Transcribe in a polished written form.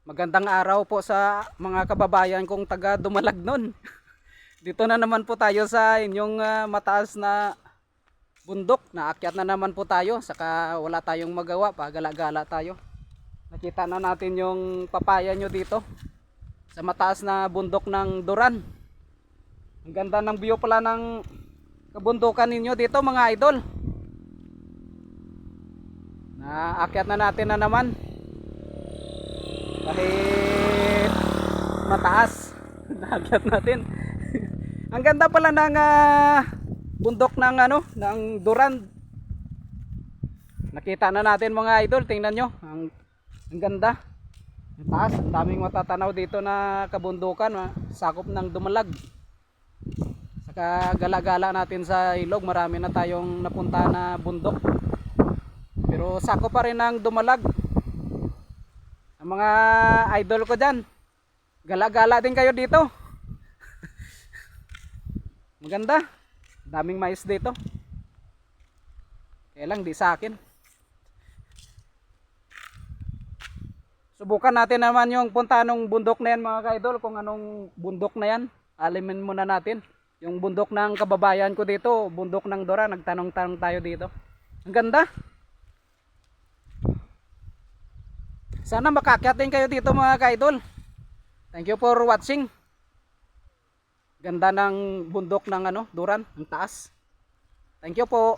Magandang araw po sa mga kababayan kong taga Dumalagnon. Dito na naman po tayo sa inyong mataas na bundok. Naakyat na naman po tayo. Saka wala tayong magawa. Pagala-gala tayo. Nakita na natin yung papaya nyo dito. Sa mataas na bundok ng Duran. Ang ganda ng view pala ng kabundukan ninyo dito mga idol. Naakyat na natin na naman. Kahit mataas naakyat natin. Ang ganda pala ng bundok ng ng Duran. Nakita na natin mga idol, tingnan nyo ang ganda, mataas, ang daming matatanaw dito na kabundukan, sakop ng Dumalag. Saka gala-gala natin sa ilog, marami na tayong napunta na bundok, pero sakop pa rin ng Dumalag. Ang mga idol ko dyan, gala-gala din kayo dito. Maganda, daming mais dito. Kaya lang di sa akin. Subukan natin naman yung punta ng bundok na yan mga ka-idol. Kung anong bundok na yan, alimin muna natin. Yung bundok ng kababayan ko dito, bundok ng Dora, nagtanong-tanong tayo dito. Ang ganda. Sana makakyat din kayo dito mga ka-idol. Thank you for watching. Ganda ng bundok ng Duran, ang taas. Thank you po.